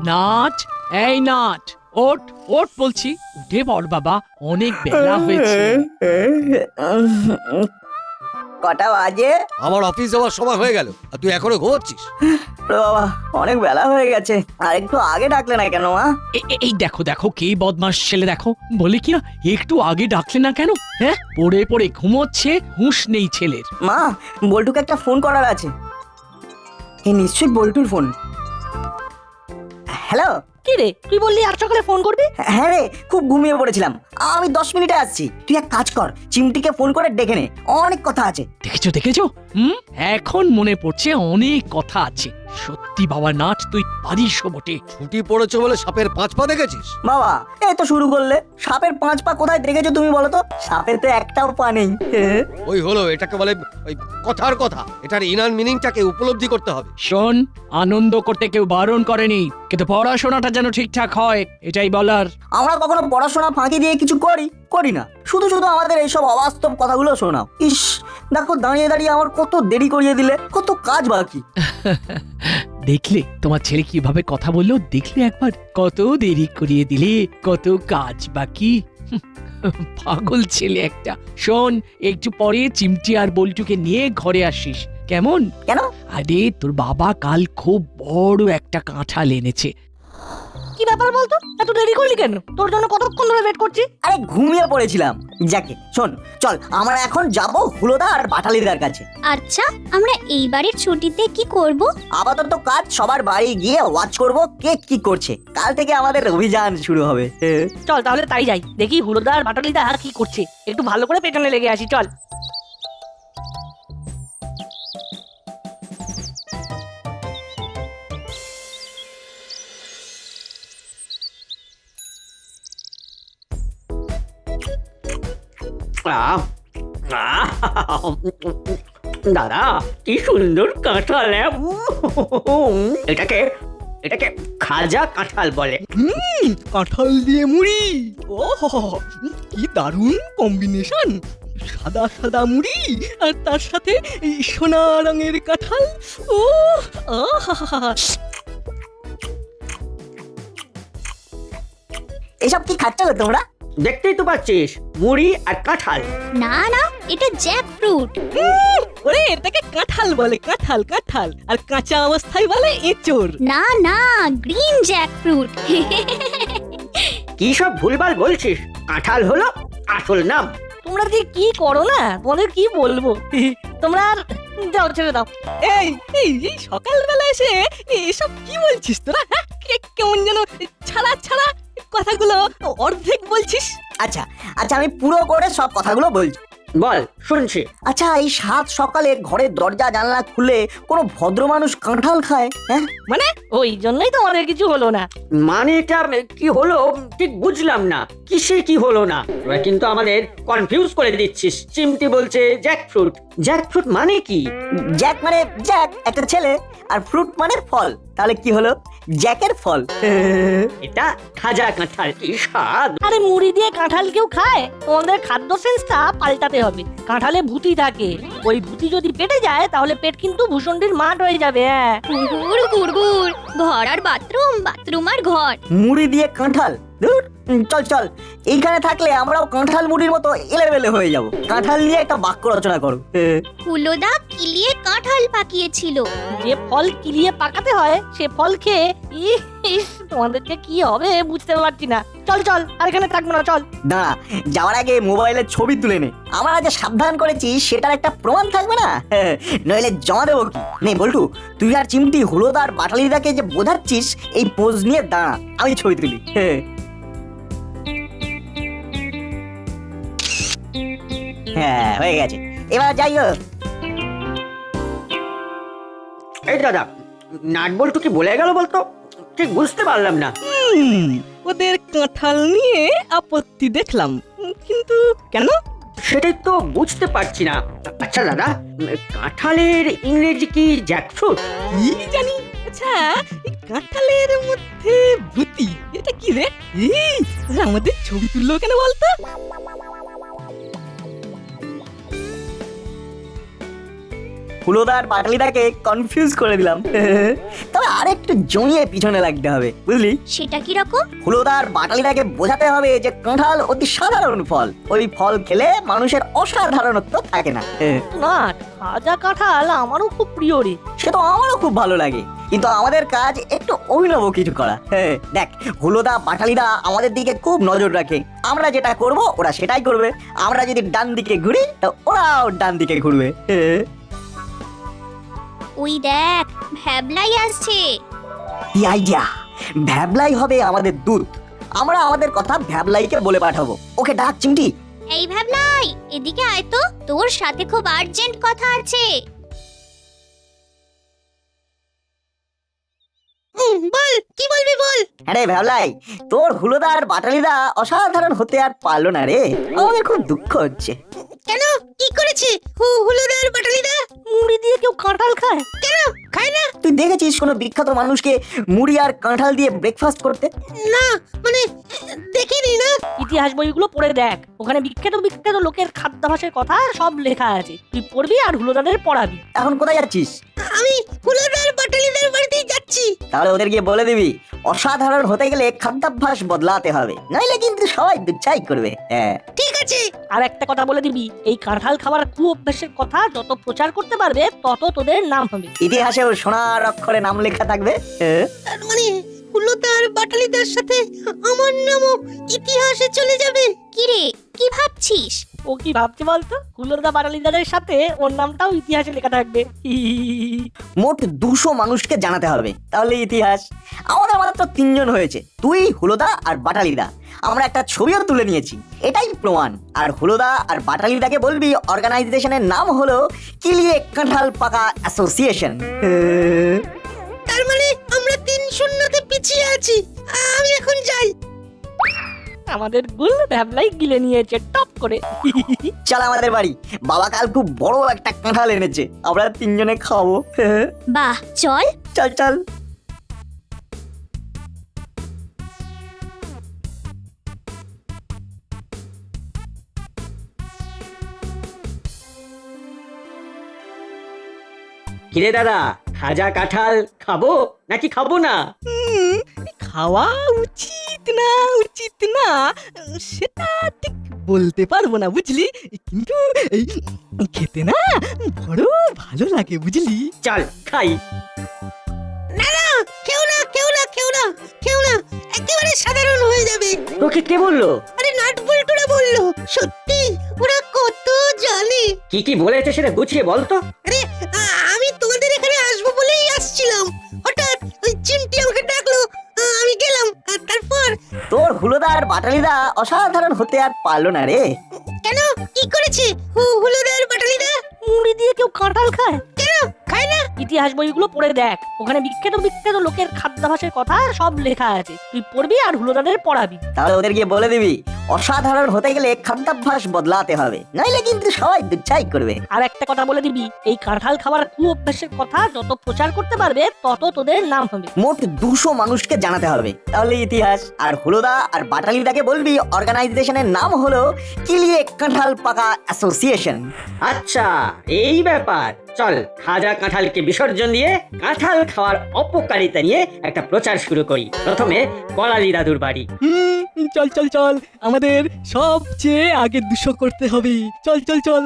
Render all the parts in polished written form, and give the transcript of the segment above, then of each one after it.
Nut, এই nut, ওঠ ওঠ বলছি, উঠে পড় বাবা, অনেক বেলা হয়েছে। কটা বাজে? আমার অফিস যাওয়ার সময় হয়ে গেল আর তুই এখনো ঘুমোচ্ছিস? বাবা অনেক বেলা হয়ে গেছে, আর একটু আগে ডাকলে না কেন মা? এই দেখো দেখো কে বদমাস ছেলে, দেখো বলে কি না একটু আগে ডাকলে না কেন? হ্যাঁ, পড়ে পড়ে ঘুমোচ্ছে, হুঁশ নেই ছেলের। মা, বল্টুকে একটা ফোন করার আছে। এই নিশ্চয়ই বল্টুর ফোন। হ্যালো। কি রে, তুই বললি আজ সকালে ফোন করবি? হ্যাঁ রে, খুব ঘুমিয়ে পড়েছিলাম। আমি 10 মিনিটে আসছি। তুই এক কাজ কর, চিমটিকে ফোন করে ডেকে নে, অনেক কথা আছে। দেখেছো দেখেছো, এখন মনে পড়ছে অনেক কথা আছে। সত্যি বাবা নাট, তুই পারিস বটে। ছুটি পড়েছে বলে সাপের 5 পা দেখেছিস? বাবা এই তো শুরু করলে। সাপের 5 পা কোথায় দেখেছো তুমি বলো তো? সাপের তো একটাও পা নেই। ওই হলো, এটাকে বলে ওই কথার কথা। এটার ইনার মিনিংটাকে উপলব্ধি করতে হবে। শোন, আনন্দ করতে কেউ বারণ করেনি, কিন্তু পড়াশোনাটা যেন ঠিকঠাক হয়, এটাই বলার। আমরা কখনো পড়াশোনা ফাঁকি দিয়ে কিছু করি না। শুধু শুধু আমাদের এইসব অবাস্তব কথাগুলো শোনাও। ইস, দেখো দাঁড়িয়ে দাঁড়িয়ে আমার কত দেরি করিয়ে দিলে, কত কাজ বাকি। দেখলে তোমার ছেলে কিভাবে কথা বললো? দেখলে একবার, কত দেরি করিয়ে দিলে, কত কাজ বাকি। পাগল ছেলে একটা। শোন, একটু পরে চিমটি আর বল্টুকে নিয়ে ঘরে আসিস, কেমন? কেন? আরে তোর বাবা কাল খুব বড় একটা কাঁঠাল এনেছে। কি ব্যাপার বলতো, এত দেরি করলি কেন? তোর জন্য কতক্ষণ ধরে ওয়েট করছি। আরে ঘুমিয়ে পড়েছিলাম। যাকে শোন, চল আমরা এখন যাব হুলোদা আর বাটালিদার কাছে। আচ্ছা, আমরা এই বাড়ির ছুটিতে কি করব? আপাতত কাজ সবার বাড়ি গিয়ে ওয়াচ করব কে কি করছে। কাল থেকে আমাদের অভিযান শুরু হবে। চল তাহলে তাই যাই, দেখি হুলোদা আর বাটালিদা আর কি করছে, একটু ভালো করে পেছনে লেগে আসি। চল। দাদা কি সুন্দর কাঁঠাল! এটাকে এটাকে খাজা কাঁঠাল বলে। কাঁঠাল দিয়ে মুড়ি, ও কি দারুণ কম্বিনেশন! সাদা সাদা মুড়ি আর তার সাথে এই সোনা রঙের কাঁঠাল। ও আহা! এসব কি খাচ্ছ গো তোমরা? দেখতেই তো পাচ্ছিস, মুড়ি আর কাঁঠাল। না না, এটা জ্যাক ফ্রুট। ওরে এটাকে কাঁঠাল বলে, কাঁঠাল কাঁঠাল, আর কাঁচা অবস্থায় বলে এঁচড়। না না, গ্রিন জ্যাক ফ্রুট। কি সব ভুলভাল বলছিস? কাঁঠাল হলো আসল নাম। তোমরা যে কি করো না, তোমাদের কি বলবো। তোমরা আর যাও, ছেড়ে দাও। এই এই এই সকালবেলা এসে এসব কি বলছিস তোরা? হ্যাঁ, কেমন যেন ছাড়া ছাড়া কথাগুলো অর্ধেক বলছিস। আচ্ছা আচ্ছা, আমি পুরো করে সব কথাগুলো বলছি। বল, শুনছি। আচ্ছা, এই 7 সকালে ঘরের দরজা জানলা খুলে কোনো ভদ্র মানুষ কাঁঠাল খায়? হ্যাঁ, মানে ওই জন্যই তো আমাদের কিছু হলো না। মানে এটা কি হলো ঠিক বুঝলাম না, কিসে কি হলো না। তোরা কিন্তু আমাদের কনফিউজ করে দিচ্ছিস। চিমটি বলছে জ্যাকফ্রুট। জ্যাকফ্রুট মানে কি? জ্যাক মানে জ্যাক, একটা ছেলে, আর ফ্রুট মানে ফল। তাহলে কি হলো? জ্যাকের ফল। এটা খাজা কাঁঠাল। কি স্বাদ! আরে মুড়ি দিয়ে কাঁঠাল কেউ খায়? তোমাদের খাদ্য সেন্সটা পাল্টাতে হবে। কাঁঠালে ভূতি থাকে, ওই ভূতি যদি পেটে যায় তাহলে পেট কিন্তু ভূষণ্ডির মাঠ হয়ে যাবে। হ্যাঁ, গুড় গুড়, ঘর আর বাথরুম, বাথরুম আর ঘর। মুড়ি দিয়ে কাঁঠাল? ধুর, চল চল, এইখানে থাকলে আমরাও কাঁঠাল মুড়ির মতো এলেবেলে হয়ে যাব। কাঁঠাল নিয়ে একটা বাক্য রচনা করো। হুলোদা কিলিয়ে কাঁঠাল পাকিয়েছিল। যে ফল কিলিয়ে পাকাতে হয় সে ফল খেয়ে ইস, তোমাদেরকে কি হবে বুঝতে পারছি না। চল চল, আর এখানে থাকবো না, চল। দাঁড়া, যাওয়ার আগে মোবাইলের ছবি তুলে নে। আমরা যে সাবধান করেছি সেটার একটা প্রমাণ থাকবে না? নইলে জমা দেবো কি? নে বল্টু, তুই আর চিমটি হুলোদার বাটালিদাকে যে বোঝাচ্ছিস, এই পোজ নিয়ে দাঁড়া, আমি ছবি তুলি। হ্যাঁ, হয়ে গেছে, এবার যাই হোক। এই দাদা, নাট বল্টু কি বলে গেল বলতো? ঠিক বুঝতে পারলাম না। ওদের কাঁঠাল নিয়ে আপত্তি দেখলাম, কিন্তু কেন সেটাই তো বুঝতে পারছি না। আচ্ছা দাদা, কাঁঠালের ইংরেজি কি জ্যাকফ্রুট? কি জানি। আচ্ছা, এই কাঁঠালের মধ্যে ভূতি, এটা কি রে? এই আমাদের ছবি তুললো কেন বলতো? হুলোদার বাটালিদাকে কনফিউজ করে দিলাম। তবে আরেকটু জমিয়ে পিছনে লাগতে হবে, বুঝলি? সেটা কি রকম? হুলোদার বাটালিদাকে বোঝাতে হবে যে কাঁঠাল অতি সাধারণ ফল, ওই ফল খেলে মানুষের অসাধারণত্ব থাকে না। না, ভাজা কাঁঠাল আমারও খুব প্রিয় রে। সে তো আমারও খুব ভালো লাগে, কিন্তু আমাদের কাজ একটু অভিনব কিছু করা। দেখ, হুলোদা বাটালিদা আমাদের দিকে খুব নজর রাখে, আমরা যেটা করব ওরা সেটাই করবে। আমরা যদি ডান দিকে ঘুরি তো ওরাও ডান দিকে ঘুরবে। ওই দেখ, ভ্যাবলাই আসছে। কি আইডিয়া! ভ্যাবলাই হবে আমাদের দূত। আমরা আমাদের কথা ভ্যাবলাইকে বলে পাঠাবো। ওকে ডাক চিমটি। এই ভ্যাবলাই, এদিকে আয় তো, তোর সাথে খুব আর্জেন্ট কথা আছে। বল, কি বলবি বল। আরে ভ্যাবলাই, তোর হুলোদা আর বাটালিদা অসাধারণ হতে আর পারলো না রে, আমাদের খুব দুঃখ হচ্ছে। কেন, কি করেছে হুলুদার বাটালিদা? মুড়ি দিয়ে কেউ কাঁঠাল খায়? কেন খায় না? তুই দেখেছিস কোনো বিখ্যাত মানুষকে মুড়ি আর কাঁঠাল দিয়ে ব্রেকফাস্ট করতে? না, মানে দেখিনি না। ইতিহাস বইগুলো পড়ে দেখ, ওখানে বিখ্যাত বিখ্যাত লোকের খাদ্যাভ্যাসের কথা সব লেখা আছে। তুই পড়বি আর হুলোদাদের পড়াবি। এখন কোথায় যাচ্ছিস? আমি হুলুদার বাটালিদার বাড়িতেই যাচ্ছি। তাহলে ওদের গিয়ে বলে দিবি অসাধারণ হতে গেলে খাদ্যাভ্যাস বদলাতে হবে, নইলে কিন্তু সবাই দুচ্ছাই করবে। হ্যাঁ, ঠিক আছে। আর একটা কথা বলে দিবি, এই কাঁঠাল খাবার কুঅভ্যাসের কথা যত প্রচার করতে পারবে তত তোদের নাম হবে। ইতিহাসেও সোনার অক্ষরে নাম লেখা থাকবে। হ্যাঁ। তার মানে হুলুদার বাটালিদার সাথে আমার নামও ইতিহাসে চলে যাবে। কি রে, কি ভাবছিস? ও কি ভাবছে বলতো? হুলোদা বাটালিদাদের সাথে ওর নামটাও ইতিহাসে লেখা থাকবে। মোট 200 মানুষকে জানাতে হবে, তাহলে ইতিহাস। আমাদের মাত্র 3 জন হয়েছে, তুই, হুলোদা আর বাটালিদা। আমরা একটা ছবিও তুলে নিয়েছি, এটাই প্রমাণ। আর হুলোদা আর বাটালিদাকে বলবি অর্গানাইজেশনের নাম হলো কিলিয়ে কাঁঠাল পাকা অ্যাসোসিয়েশন। তার মানে আমরা 3-0 পিছিয়ে আছি। আমি এখন যাই। আমাদের গুল ভ্যাবলাই গিলে নিয়েছে টপ করে। চল আমাদের বাড়ি, বাবা কাল খুব বড় একটা কাঁঠাল এনেছে, আমরা 3 জনে খাবো। বাহ, চল। চল চল। কিরে দাদা, খাজা কাঁঠাল খাবো নাকি খাবো না? খাওয়া উচিত না সেটা ঠিক বলতে পারবো না, বুঝলি, কিন্তু এই খেতে না বড় ভালো লাগে, বুঝলি। চল খাই। কেউ না, কেউ না, কেউ না, কেউ না, একেবারে সাধারণ হয়ে যাবে। তোকে কে বললো? আরে নাট বল্টুরা বললো। সত্যি, ওরা কত জানে। কি কি বলেছে সেটা গুছিয়ে বল তো। আরে আমি তোমাদের এখানে আসবো বলেই আসছিলাম, হঠাৎ ওই চিমটি আমাকে ডাকলো, আমি গেলাম। আর তারপর তোর হুলোদা আর বাটালিদা অসাধারণ হতে আর পারলো না রে। কেন, কি করেছে হুলুদার বাটালিদা? মুড়ি দিয়ে কেউ কাঁঠাল খায়? কেন খায় না? ইতিহাস বইগুলো পড়ে দেখ, ওখানে বিখ্যাত বিখ্যাত লোকের খাদ্যাভ্যাসের কথা সব লেখা আছে। তুই পড়বি আর হুলোদাদের পড়াবি। তাহলে ওদের গিয়ে বলে দিবি অসাধারণ হতে গেলে খাদ্যাভ্যাস বদলাতে হবে, নইলে কিন্তু সবাই দুচ্ছাই করবে। আর একটা কথা বলে দিবি, এই কাঁঠাল খাবার কুঅভ্যাসের কথা যত প্রচার করতে পারবে তত তোদের নাম হবে। মোট 200 মানুষকে জানাতে হবে, তাহলে ইতিহাস। আর হুলোদা আর বাটালিদাকে বলবি অর্গানাইজেশনের নাম হলো কিলিয়ে কাঁঠাল পাকা অ্যাসোসিয়েশন। আচ্ছা, এই ব্যাপার। চল, খাজা কাঁঠালকে বিসর্জন দিয়ে কাঁঠাল খাওয়ার অপকারিতা নিয়ে একটা প্রচার শুরু করি। প্রথমে কলালি দাদুর বাড়ি। চল চল চল, আমাদের সবচেয়ে আগে 200 করতে হবে। চল চল চল।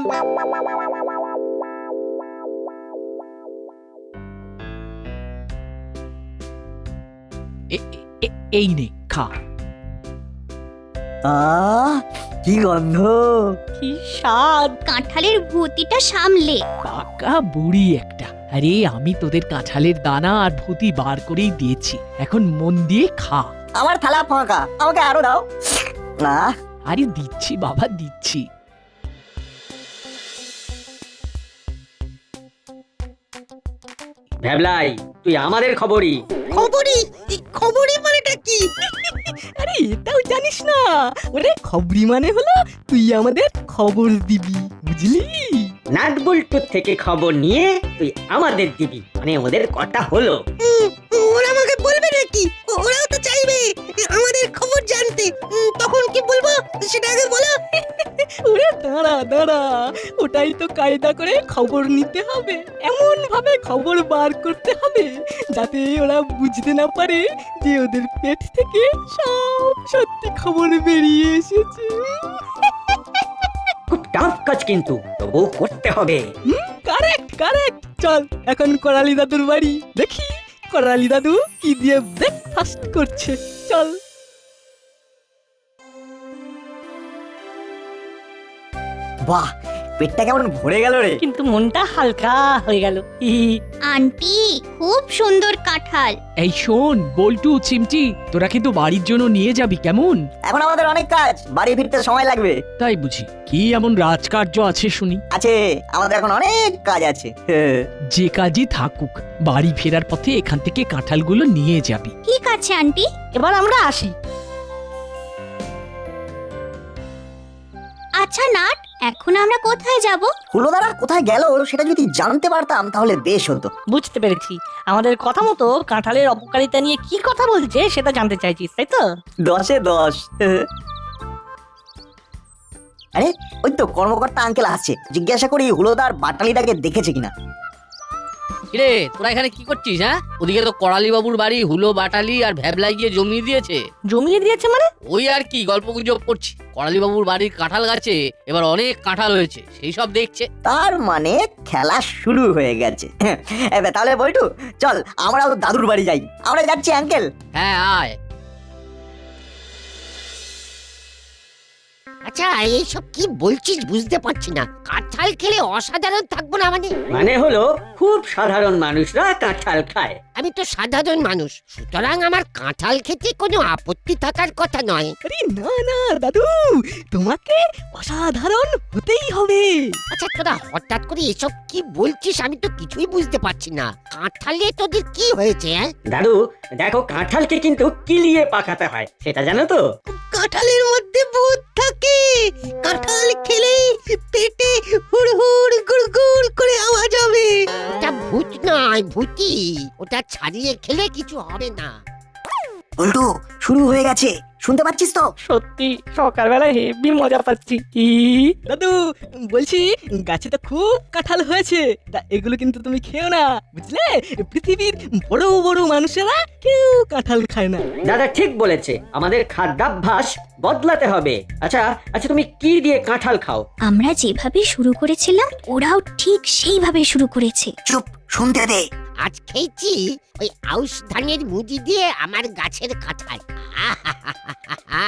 এই নে খা। কি গন্ধ! কি স্বাদ! কাঁঠালের ভূতিটা সামলে। পাকা বুড়ি একটা। আরে আমি তোদের কাঁঠালের দানা আর ভুতি বার করেই দিয়েছি, এখন মন দিয়ে খা। আমার থালা ফাঁকা, আমাকে আরো দাও। না, আরে দিচ্ছি বাবা, দিচ্ছি। ভ্যাবলাই, তুই আমাদের খবরই। খবরই মানেটা কি? আরে এটাও জানিস না? ওরে খবরি মানে হলো তুই আমাদের খবর দিবি, বুঝলি। নাট বল্টুর থেকে খবর নিয়ে তুই আমাদের দিবি, মানে ওদের কটা হলো। ওরা আমাকে বলবে নাকি? ওরাও তো চাইবে আমাদের খবর জানতে। তখন কি বলবো সেটা আগে বলো। ওরে দাঁড়া দাঁড়া, ওটাই তো কায়দা করে খবর নিতে হবে, এমন ভাবে খবর বার করতে হবে যাতে ওরা বুঝতে না পারে যে ওদের পেট থেকে সব সত্যি খবর বেরিয়ে এসেছে। খুব টাফ কাজ কিন্তু তবু করতে হবে। Correct correct. চল এখন করালি দাদুর বাড়ি, দেখি করালি দাদু কি দিয়ে ব্রেকফাস্ট করছে। চল। বাহ, পেটটা কেমন ভরে গেল রে। কিন্তু মনটা হালকা হয়ে গেল। আন্টি খুব সুন্দর কাঁঠাল। এই শোন বল্টু চিমটি, তোরা কিন্তু বাড়ির জন্য নিয়ে যাবি কেমন? এখন আমাদের অনেক কাজ, বাড়ি ফিরতে সময় লাগবে। তাই বুঝি, কি এমন রাজকার্য আছে শুনি? আছে, আমাদের এখন অনেক কাজ আছে। যে কাজই থাকুক, বাড়ি ফেরার পথে এখান থেকে কাঁঠালগুলো নিয়ে যাবি। ঠিক আছে আন্টি। এবার আমরা আসি। আচ্ছা নাট, এখন আমরা কোথায় যাব? হুলোদারা কোথায় গেল সেটা যদি জানতে পারতাম তাহলে বেশ হতো। বুঝতে পেরেছি, আমাদের কথা মতো কাঁঠালের অপকারিতা নিয়ে কি কথা বলছে সেটা জানতে চাইছিস, তাই তো? 10-এ 10। আরে ওই তো কর্মকর্তা আঙ্কেল আসছে, জিজ্ঞাসা করি হুলোদার বাটালিটাকে দেখেছে কিনা। কিরে তোরা এখানে কি করছিস? হ্যাঁ, ওদিকে তো করালি বাবুর বাড়ি হুলো বাটালি আর ভ্যাবলাই গিয়ে জমিয়ে দিয়েছে। জমিয়ে দিয়েছে মানে? ওই আর কি গল্প গুজব করছি। করালি বাবুর বাড়ির কাঁঠাল গাছে এবার অনেক কাঁঠাল হয়েছে, সেই সব দেখছে। তার মানে খেলা শুরু হয়ে গেছে। তাহলে বইটু চল, আমরাও দাদুর বাড়ি যাই। আমরা যাচ্ছি আঙ্কেল। হ্যাঁ আয়। আচ্ছা এইসব কি বলছিস বুঝতে পারছি না। কাঁঠাল খেলে অসাধারণ থাকবো না মানে? মানে হলো খুব সাধারণ মানুষরা কাঁঠাল খায়। আমি তো সাধারণ মানুষ, সুতরাং আমার কাঁঠাল খেতে কোনো আপত্তি থাকার কথা নয়। আরে না না দাদু, তোমাকে অসাধারণ হতেই হবে। আচ্ছা তোরা হঠাৎ করে এসব কি বলছিস, আমি তো কিছুই বুঝতে পারছি না। কাঁঠালে তোদের কি হয়েছে? দাদু দেখো, কাঁঠালকে কিন্তু কিলিয়ে পাকাতে হয়, সেটা জানো তো? কাঁঠালের মধ্যে ভূত থাকে, কাঁঠাল খেলে পেটে হুড়হুড় গুড়গুড় করে আওয়াজ হবে। ওটা ভূত নয়, ভূতি। ওটা ছাড়িয়ে খেলে কিছু হবে না। উল্টু শুরু হয়ে গেছে, শুনতে পাচ্ছিস তো? সত্যি সকালবেলায় হেভি মজা পাচ্ছি। দাদু বলছি, গাছে তো খুব কাঁঠাল হয়েছে, তা এগুলো কিন্তু তুমি খেও না, বুঝলে? পৃথিবীর বড় বড় মানুষেরা কেউ কাঁঠাল খায় না। দাদা ঠিক বলেছে, আমাদের খাদ্যাভ্যাস বদলাতে হবে। আচ্ছা আচ্ছা, তুমি কি দিয়ে কাঁঠাল খাও? আমরা যেভাবে শুরু করেছিলাম ওরাও ঠিক সেইভাবে শুরু করেছে। চুপ, শুনতে দে। আজ খেয়েছি ওই আউশ ধানের মুজি দিয়ে আমার গাছের কাঁঠাল। আহাহাহাহা।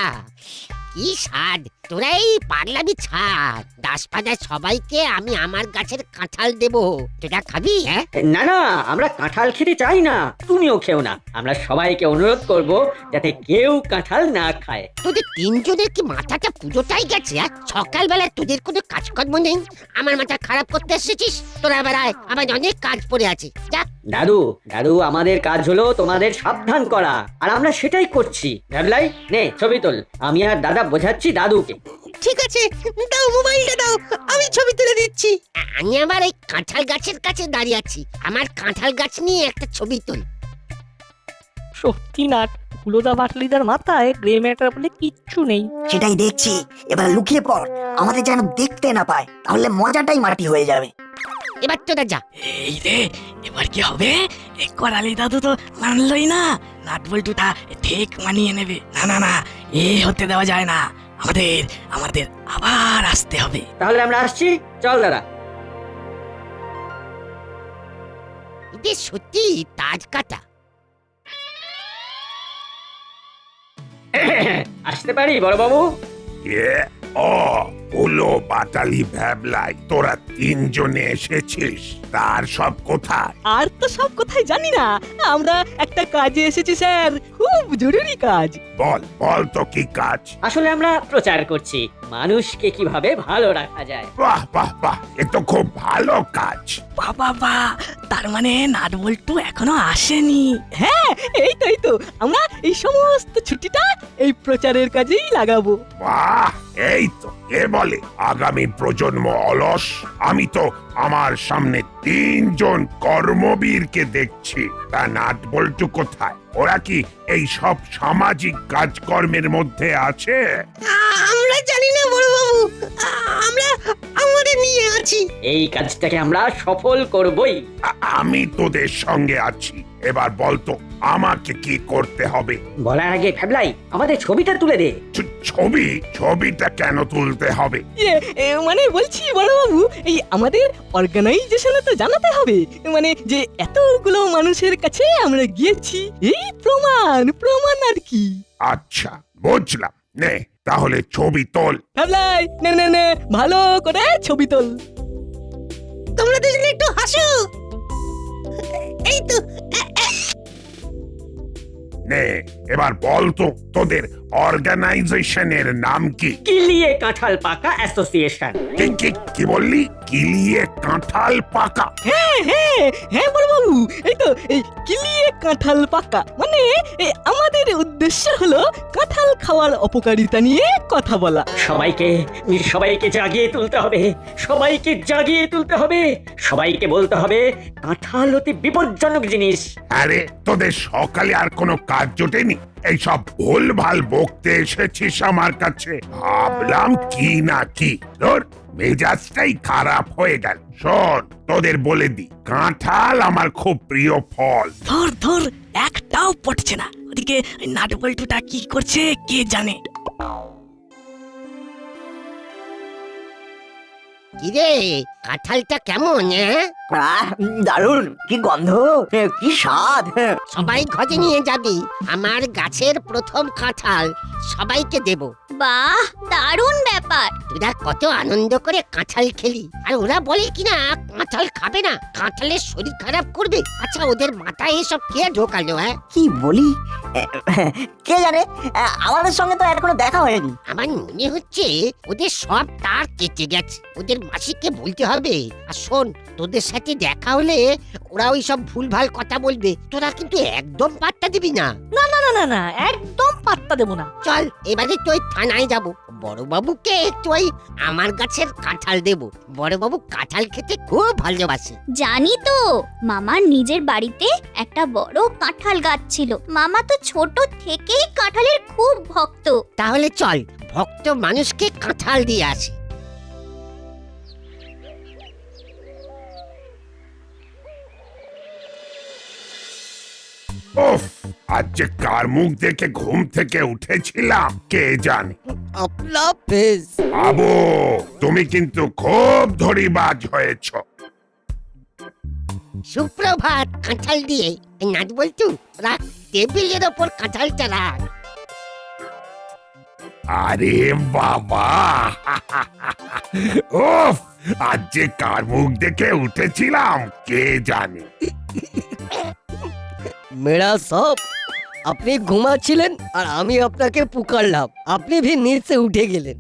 কি স্বাদ! তোরা এই পাগলামি ছাড়। দাসপাড়ার সবাইকে আমি আমার গাছের কাঁঠাল দেব, তোরা খাবি? হ্যাঁ, না না, আমরা কাঁঠাল খেতে চাই না, তুমিও খেও না। আমরা সবাইকে অনুরোধ করব যাতে কেউ কাঁঠাল না খায়। তোদের তিনজনের কি মাথাটা পুরোটাই গেছে? সকালবেলা তোদের কোনো কাজকর্ম নেই, আমার মাথা খারাপ করতে এসেছিস। তোরা আবার আয়, আমার অনেক কাজ পড়ে আছে। যা। দাদু দাদু, আমাদের কাজ হলো তোমাদের সাবধান করা, আর আমরা সেটাই করছি। ভ্যাবলাই নে ছবি তোল, আমি আর দাদা বোঝাচ্ছি দাদুকে। ঠিক আছে, দাও মোবাইলটা দাও, আমি ছবি তুলে দিচ্ছি। আমি আবার এই কাঁঠাল গাছের কাছে দাঁড়িয়ে আছি, আমার কাঁঠাল গাছ নিয়ে একটা ছবি তোল। সত্যি নাট, হুলোদা বাটলিদার মাথায় গ্রে ম্যাটার বলে কিচ্ছু নেই। সেটাই দেখছি, এবার লুকিয়ে পড়, আমাদের যেন দেখতে না পায়, তাহলে মজাটাই মাটি হয়ে যাবে। এবার তোরা যা। এই রে, এবার কি হবে? করালি দাদু তো মানলই না, নাট বল্টুটা ঠিক মানিয়ে নেবে। না না না, এ হতে দেওয়া যায় না, আমাদের আমাদের আবার আসতে হবে। তাহলে আমরা আসছি, চল দাদা। এটা সত্যি তাজ কাটা। আসতে পারি বড় বাবু? হলো বাটালি ভ্যাবলাই, তোরা তিনজনে এসেছিস, তার সব কোথায়? আর তো সব কোথায় জানি না, আমরা একটা কাজে এসেছি স্যার, খুব জরুরি কাজ। বল বল তো কি কাজ? আসলে আমরা প্রচার করছি মানুষকে কিভাবে ভালো রাখা যায়। বাহ বাহ বাহ, এ তো খুব ভালো কাজ। বাবা, তার মানে নাট বল্টু এখনো আসেনি? হ্যাঁ, এই তো আমরা এই সমস্ত ছুটিটা এই প্রচারের কাজেই লাগাবো। বাহ, এই তো কে বলে আগামী প্রজন্ম অলস? আমি তো আমার সামনে তিনজন কর্মবীরকে দেখছি, তা নাট বল্টু কোথায়? ওরা কি এই সব সামাজিক কাজকর্মের মধ্যে আছে? আমরা জানি না বড় বাবু, আমরা আমাদের নিয়ে আছি। এই কাজটাকে আমরা সফল করবই। আমি তোদের সঙ্গে আছি। এবার বলতো আমাকে কি করতে হবে? বলার আগে ভ্যাবলাই আমাদের ছবিটা তুলে দে। ছবিটা কেন তুলতে হবে? মানে বলছি বড়বাবু, এই আমাদের অর্গানাইজেশনে তো জানাতে হবে, মানে যে এতগুলো মানুষের কাছে আমরা গিয়েছি, এই প্রমাণ আর কি। আচ্ছা, বুঝলাম। নে তাহলে ছবি তোল। ভাবলাই নে ভালো করে ছবি তোল। তোমরা দুজনে একটু হাসো। এই তো নে এবার বলতো তোদের অর্গানাইজেশনের নাম কি? কিলিয়ে কাঁঠাল পাকা অ্যাসোসিয়েশন। কি বললি? কিলিয়ে কাঁঠাল পাকা? হ্যাঁ বড়বাবু, এই তো এই কিলিয়ে কাঁঠাল পাকা, মানে আমাদের উদ্দেশ্য হলো কাঁঠাল খাওয়ার অপকারিতা নিয়ে কথা বলা। সবাইকে জাগিয়ে তুলতে হবে, সবাইকে বলতে হবে কাঁঠাল অতি বিপজ্জনক জিনিস। আরে তোদের সকালে আর কোনো কাজ জোটেনি? এইসব ভুলভাল বকতে এসেছিস আমার কাছে? ভাবলাম কি না কি, তোর মেজাজটাই খারাপ হয়ে গেল। শোন, তোদের বলে দি, কাঁঠাল আমার খুব প্রিয় ফল। ধর একটাও পটছে না। ওদিকে নাটবল্টুটা কি করছে কে জানে। কিরে, কাঁঠালটা কেমন? দারুণ, কি গন্ধ, কি স্বাদ। সবাই ঘরে নিয়ে যাবি, আমার গাছের প্রথম কাঁঠাল সবাইকে দেব। বাহ, দারুণ ব্যাপার। তোরা কত আনন্দ করে কাঁঠাল খেলি, আর ওরা বলে কিনা কাঁঠাল খাবে না, কাঁঠালের শরীর খারাপ করবে। আচ্ছা, ওদের মাথায় এসব কে ঢোকালো? কি বলি, কে জানে, আমাদের সঙ্গে তো এখনো দেখা হয়নি। আমার মনে হচ্ছে ওদের সব তার কেটে গেছে, ওদের মাসিকে বলতে হবে। আর শোন, তোদের সাথে দেখা হলে ওরা ওই সব ভুলভাল কথা বলবে, তোরা কিন্তু একদম পাত্তা দিবি না। না একদম পাত্তা দেবো না। চল এবারে তো ওই থানায় যাব, বড়বাবুকে একটু ওই আমার গাছের কাঁঠাল দেব। বড়বাবু কাঁঠাল খেতে খুব ভালোবাসে। জানি তো, মামার নিজের বাড়িতে একটা বড় কাঁঠাল গাছ ছিল। মামা তো ছোট থেকেই কাঁঠালের খুব ভক্ত। তাহলে চল ভক্ত মানুষকে কাঁঠাল দিয়ে আসি। উফ, আজ যে কার মুখ দেখে ঘুম থেকে উঠেছিলাম কে জানে। বাবু, তুমি কিন্তু খুব ধরিবাজ হয়েছ। সুপ্রভাত। কাঁঠাল দিয়ে নাট বলতু, রাখ টেবিলের ওপর কাঁঠালটা রাখ। আরে বাবা, উফ, আজ যে কার মুখ দেখে উঠেছিলাম কে জানে। মেরা সব, আপনি ঘুমাচ্ছিলেন আর আমি আপনাকে পুকারলাম, আপনি ভি নিচে উঠে গেলেন।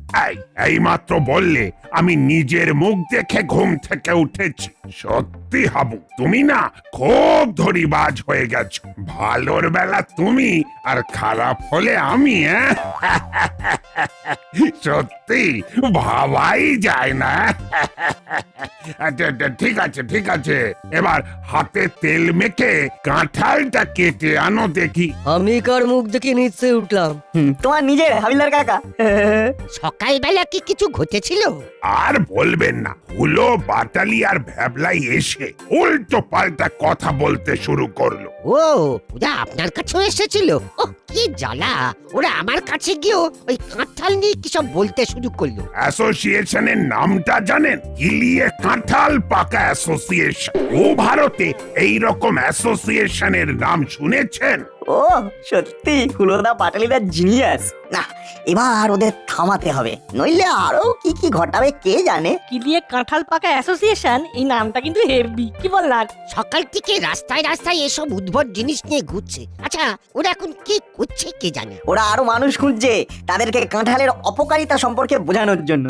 এই মাত্র বললে আমি নিজের মুখ দেখে ঘুম থেকে উঠেছি। সত্যি হাবু, তুমি না খুব ধরিবাজ হয়ে গেছো। ভালোর বেলা তুমি আর খারাপ হলে আমি। সত্যি ভাবাই যায় না। ঠিক আছে, এবার হাতে তেল মেখে কাঁঠালটা কেটে আনো দেখি। আমি কার মুখ দেখে নিচে উঠলাম? তোমার নিজের হাবিলদার কাকা। সকালবেলা কি কিছু ঘটেছিল? আর বলবেন না, হুলো, বাটালি আর ভ্যাবলাই এসে উল্টো পাল্টা কথা বলতে শুরু করলো। ও, ওরা আপনার কাছেও এসেছিল? ওহ, কি জ্বালা! ওরা আমার কাছে গিয়েও ওই কাঁঠাল নিয়ে কি সব বলতে শুরু করলো। অ্যাসোসিয়েশনের নামটা জানেন? কিলিয়ে কাঁঠাল পাকা অ্যাসোসিয়েশন। ও ভারতে এই রকম অ্যাসোসিয়েশনের নাম শুনেছেন? ও সত্যি, হুলোদা পাটালিদা জিনিয়াস। না, এবার ওদের থামাতে হবে, নইলে আরো কি কি ঘটাবে কে জানে। কিলিয়ে কাঁঠাল পাকা অ্যাসোসিয়েশন, এই নামটা কিন্তু হেভি, কি বল না? সকাল থেকে রাস্তায় রাস্তায় এসব উদ্ভট জিনিস নিয়ে ঘুরছে। আচ্ছা, ওরা এখন কি করছে কে জানে। ওরা আরো মানুষ খুঁজছে তাদেরকে কাঁঠালের অপকারিতা সম্পর্কে বোঝানোর জন্য।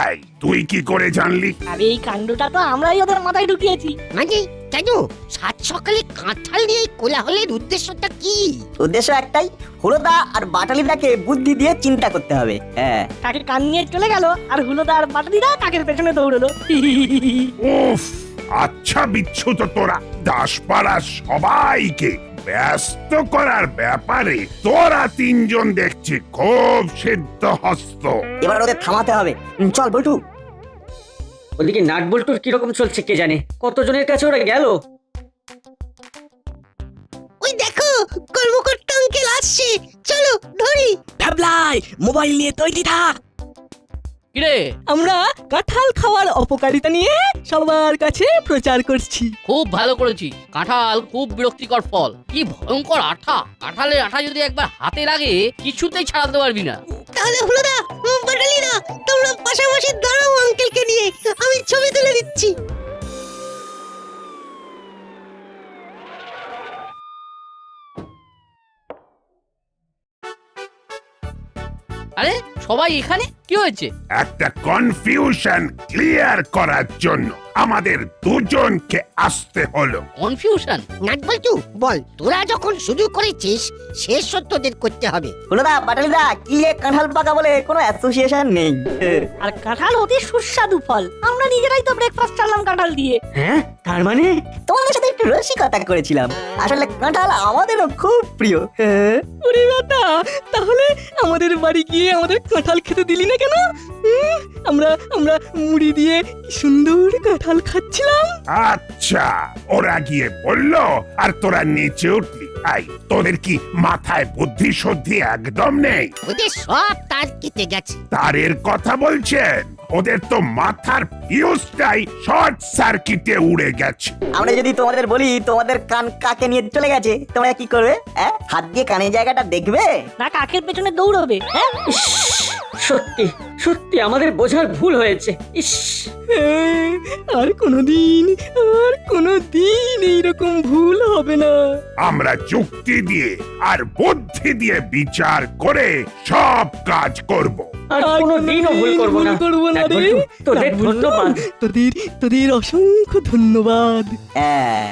এই, তুই কি করে জানলি? আরে এই কাণ্ডটা তো আমরাই ওদের মাথায় ঢুকিয়েছি। মানে কেন সাত সকালে কাঁঠাল নিয়ে কোলাহলের উদ্দেশ্যটা কি? উদ্দেশ্য একটাই, হুলোদা আর বাটালিদাকে বুদ্ধি দিয়ে চিন্তা করতে হবে। হ্যাঁ, কাকে কান নিয়ে চলে গেল আর হুলোদা আর বাটালিদা কাকের পেছনে দৌড়লো। উফ, আচ্ছা বিচ্ছুত তোরা, দাসপাড়া সবাইকে ব্যস্ত করার ব্যাপারে তোরা তিনজন দেখছি খুব সিদ্ধ হস্ত। এবার ওদের থামাতে হবে। চল বল্টু। ওদিকে নাট বল্টুর কিরকম চলছে কে জানে, কতজনের কাছে ওরা গেল। ওই দেখো কর্মকর্তা আঙ্কেল আসছে, চলো ধরি। ভ্যাবলাই মোবাইল নিয়ে তৈরি থাক। কিরে আমরা কাঁঠাল খাওয়ার অপকারিতা নিয়ে সবার কাছে প্রচার করছি। খুব ভালো করেছিস। কাঁঠাল খুব বিরক্তিকর ফল, কি ভয়ঙ্কর আঠা। কাঁঠালের আঠা যদি একবার হাতে লাগে কিছুতেই ছাড়াতে পারবি না। তাহলে হলো না, বাটালি না, তোমরা পাশাপাশি দাঁড়াও আঙ্কেলকে নিয়ে, আমি ছবি তুলে দিচ্ছি। আরে সবাই এখানে কি হয়েছে? একটা কনফিউশন ক্লিয়ার করার জন্য আমাদের দুজনকে আসতে হলো। কনফিউশন? নাট বল্টু বল, তোরা যখন শুরু করেছিস শেষ সত্যদের করতে হবে। হলোদা, বাটালিদা, কি এ কাঁঠাল পাকা বলে কোনো অ্যাসোসিয়েশন নেই। আর কাঁঠাল অতি সুস্বাদু ফল, আমরা নিজেরাই তো ব্রেকফাস্ট চাললাম কাঁঠাল দিয়ে। হ্যাঁ তার মানে তোমাদের সাথে একটু রসিকতা করেছিলাম। আসলে কাঁঠাল আমাদেরও খুব প্রিয়। ওরে বাতা, তাহলে আমাদের বাড়ি গিয়ে আমাদের কাঁঠাল খেতে দিলি না কেন? আমরা আমরা মুড়ি দিয়ে কি সুন্দর কাঁঠাল খাচ্ছিলাম। আচ্ছা, ওরা গিয়ে বললো আর তোরা নিচে উঠলি। আই, তোদের কি মাথায় বুদ্ধি শুদ্ধি একদম নেই? ওদের সব তার কেটে গেছে। তারের কথা বলছেন? ওদের তো মাথার ফিউজটাই শর্ট সার্কিটে উড়ে গেছে। আমরা যদি তোমাদের বলি তোমাদের কান কাকে নিয়ে চলে গেছে, তোমরা কি করবে? হাত দিয়ে কানের জায়গাটা দেখবে না কাকের পেছনে দৌড়বে? হ্যাঁ, সত্যি সত্যি আমাদের বোঝার ভুল হয়েছে। ইস, আর কোনোদিন এইরকম ভুল হবে না। আমরা যুক্তি দিয়ে আর বুদ্ধি দিয়ে বিচার করে সব কাজ করব। আর কোনোদিনও ভুল করবো না। নাট রে। বল্টু, তোদের নাট বল্টু, ধন্যবাদ। তোদের অসংখ্য ধন্যবাদ। হ্যাঁ